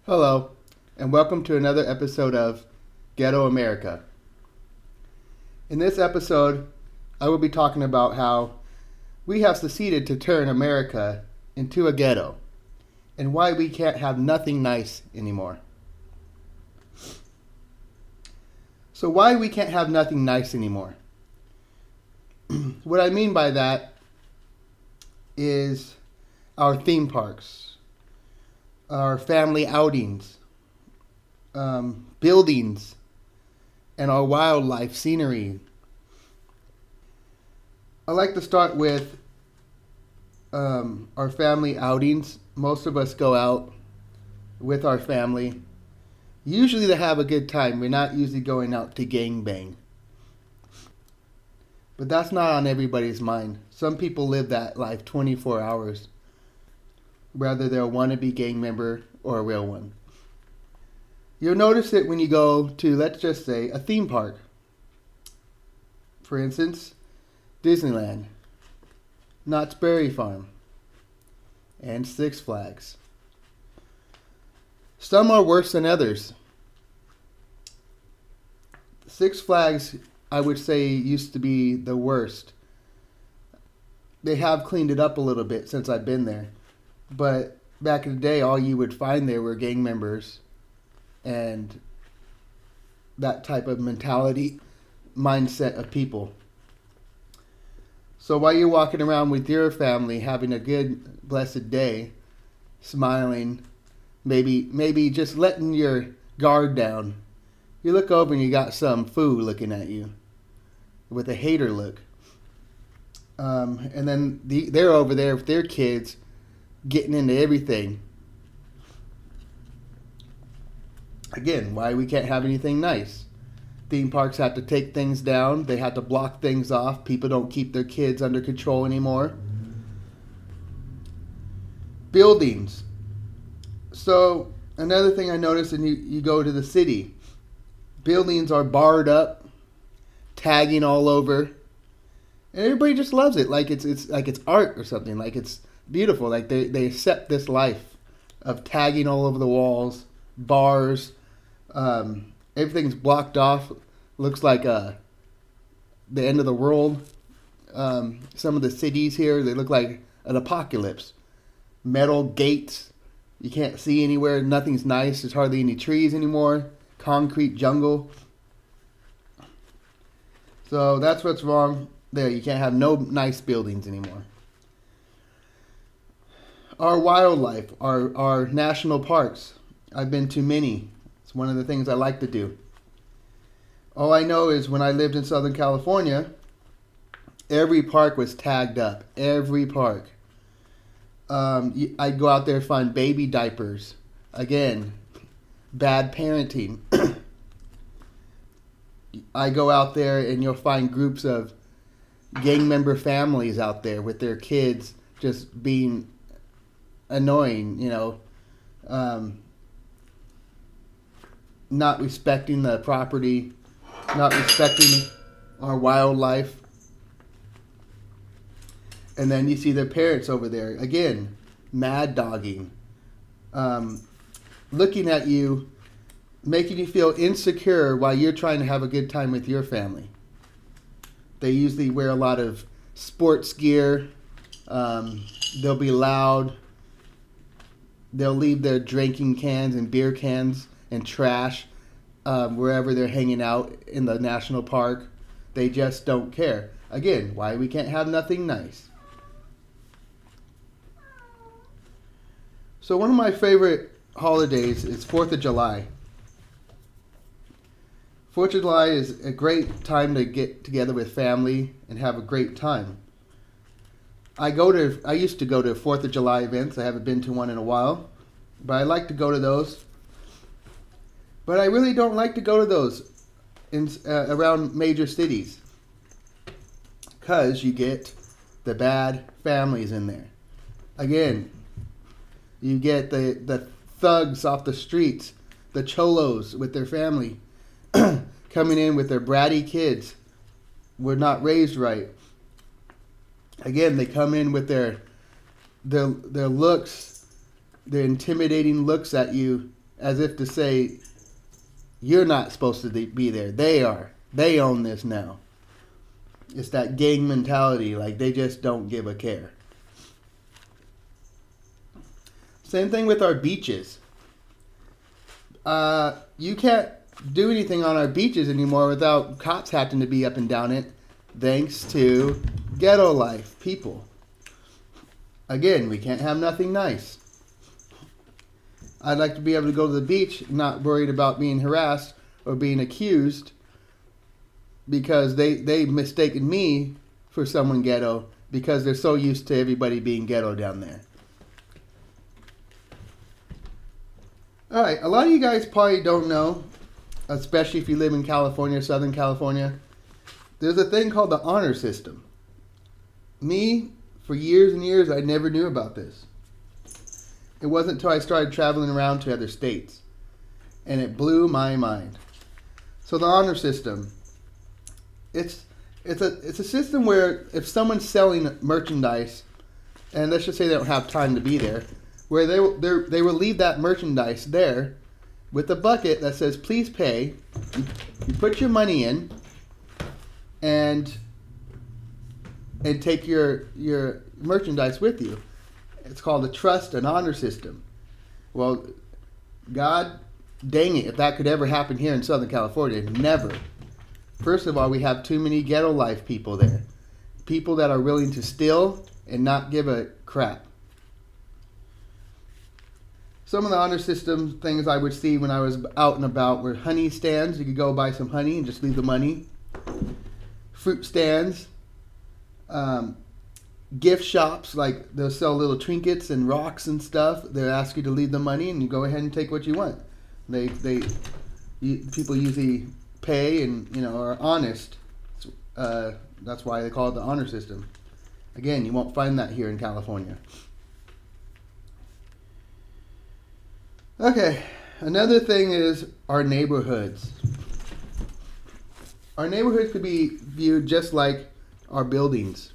Hello, and welcome to another episode of Ghetto America. In this episode, I will be talking about how we have succeeded to turn America into a ghetto and why we can't have nothing nice anymore. So, why we can't have nothing nice anymore? What I mean by that is our theme parks, our family outings, buildings, and our wildlife scenery. I like to start with our family outings. Most of us go out with our family, usually to have a good time. We're not usually going out to gangbang. But that's not on everybody's mind. Some people live that life 24 hours, whether they're a wannabe gang member or a real one. You'll notice it when you go to, let's just say, a theme park. For instance, Disneyland, Knott's Berry Farm, and Six Flags. Some are worse than others. Six Flags, I would say, used to be the worst. They have cleaned it up a little bit since I've been there. But back in the day, all you would find there were gang members and that type of mentality, mindset of people. So while you're walking around with your family, having a good, blessed day, smiling, maybe just letting your guard down, you look over and you got some fool looking at you with a hater look. And then they're over there with their kids getting into everything. Again, why we can't have anything nice. Theme parks have to take things down. They have to block things off. People don't keep their kids under control anymore. Buildings. So, another thing I noticed when you go to the city, buildings are barred up, tagging all over, and everybody just loves it like it's like it's art or something, like it's beautiful. Like they accept this life of tagging all over the walls, bars, everything's blocked off. Looks like the end of the world. Some of the cities here, they look like an apocalypse. Metal gates, you can't see anywhere. Nothing's nice. There's hardly any trees anymore. Concrete jungle. So that's what's wrong there. You can't have no nice buildings anymore. Our wildlife, our national parks. I've been to many. It's one of the things I like to do. All I know is when I lived in Southern California, every park was tagged up. Every park. I'd go out there and find baby diapers. Again, bad parenting. I go out there and you'll find groups of gang member families out there with their kids just being annoying, not respecting the property, not respecting our wildlife. And then you see their parents over there, again, mad dogging, looking at you, making you feel insecure while you're trying to have a good time with your family. They usually wear a lot of sports gear. They'll be loud. They'll leave their drinking cans and beer cans and trash wherever they're hanging out in the national park. They just don't care. Again, why we can't have nothing nice. So one of my favorite holidays is 4th of July. 4th of July is a great time to get together with family and have a great time. I used to go to 4th of July events. I haven't been to one in a while, but I like to go to those. But I really don't like to go to those around major cities, because you get the bad families in there. Again, you get the thugs off the streets, the cholos with their family, coming in with their bratty kids. Were not raised right. Again, they come in with their looks, their intimidating looks at you, as if to say, you're not supposed to be there. They are. They own this now. It's that gang mentality, like they just don't give a care. Same thing with our beaches. You can't do anything on our beaches anymore without cops having to be up and down it, thanks to ghetto life people. Again, we can't have nothing nice. I'd like to be able to go to the beach, not worried about being harassed or being accused because they mistaken me for someone ghetto because they're so used to everybody being ghetto down there. Alright, a lot of you guys probably don't know, especially if you live in California, Southern California, there's a thing called the honor system. Me, for years and years, I never knew about this. It wasn't until I started traveling around to other states. And it blew my mind. So the honor system, it's a system where if someone's selling merchandise, and let's just say they don't have time to be there, where they will leave that merchandise there with a bucket that says please pay. You put your money in and take your merchandise with you. It's called a trust and honor system. Well, God dang it, if that could ever happen here in Southern California, never. First of all, we have too many ghetto life people there. People that are willing to steal and not give a crap. Some of the honor system things I would see when I was out and about were honey stands. You could go buy some honey and just leave the money. Fruit stands. Gift shops, like they'll sell little trinkets and rocks and stuff. They'll ask you to leave the money and you go ahead and take what you want. People usually pay and are honest. That's why they call it the honor system. Again, you won't find that here in California. Okay, another thing is our neighborhoods. Our neighborhoods could be viewed just like our buildings.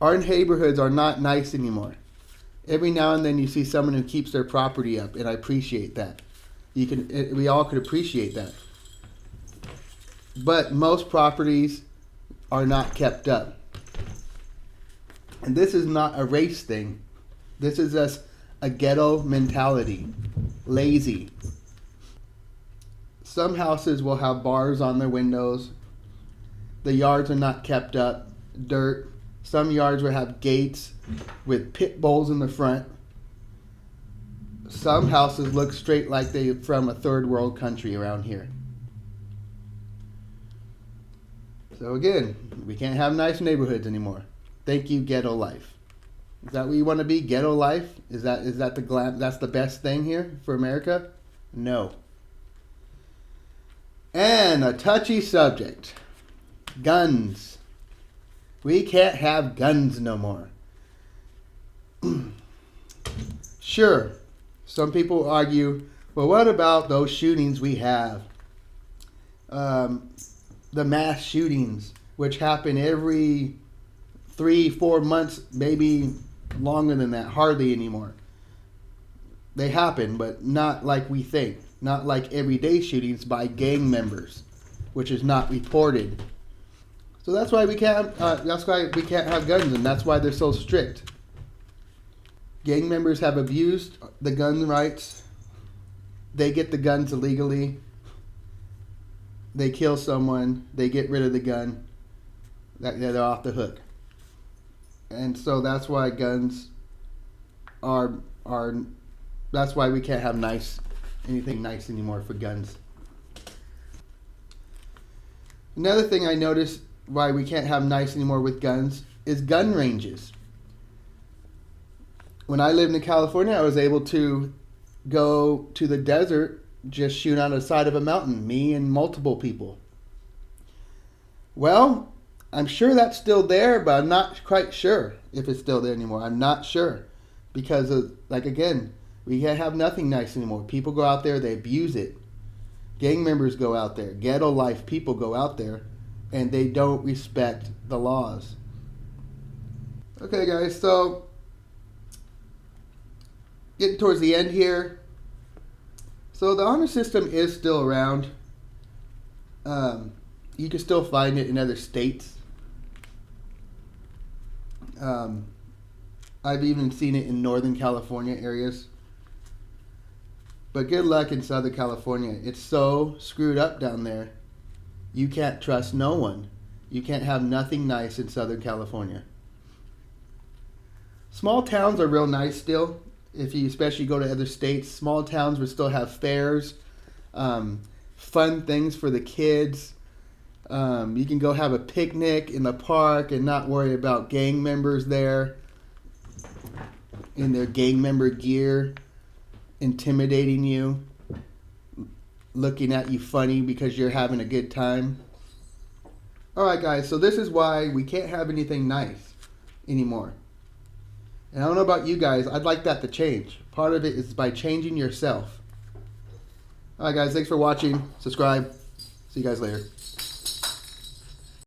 Our neighborhoods are not nice anymore. Every now and then you see someone who keeps their property up, and I appreciate that. We all could appreciate that. But most properties are not kept up. And this is not a race thing. This is just a ghetto mentality. Lazy. Some houses will have bars on their windows. The yards are not kept up. Dirt. Some yards will have gates with pit bulls in the front. Some houses look straight like they're from a third world country around here. So again, we can't have nice neighborhoods anymore. Thank you, ghetto life. Is that what you want to be? Ghetto life? Is that that's the best thing here for America? No. And a touchy subject. Guns. We can't have guns no more. Sure, some people argue, well, what about those shootings we have? The mass shootings, which happen every 3-4 months, maybe longer than that, hardly anymore. They happen, but not like we think. Not like everyday shootings by gang members, which is not reported. So that's why we can't. That's why we can't have guns, and that's why they're so strict. Gang members have abused the gun rights. They get the guns illegally. They kill someone. They get rid of the gun. They're off the hook. And so that's why guns are. That's why we can't have anything nice anymore for guns. Another thing I noticed why we can't have nice anymore with guns is gun ranges. When I lived in California, I was able to go to the desert, just shoot on the side of a mountain, me and multiple people. Well, I'm sure that's still there, but I'm not quite sure if it's still there anymore. I'm not sure because again, we can't have nothing nice anymore. People go out there, they abuse it. Gang members go out there. Ghetto life people go out there. And they don't respect the laws. Okay, guys, so getting towards the end here. So the honor system is still around. You can still find it in other states. I've even seen it in Northern California areas. But good luck in Southern California. It's so screwed up down there. You can't trust no one. You can't have nothing nice in Southern California. Small towns are real nice still. If you especially go to other states, small towns would still have fairs, fun things for the kids. You can go have a picnic in the park and not worry about gang members there in their gang member gear, intimidating you, looking at you funny because you're having a good time. Alright guys, so this is why we can't have anything nice anymore. And I don't know about you guys, I'd like that to change. Part of it is by changing yourself. Alright guys, thanks for watching. Subscribe. See you guys later.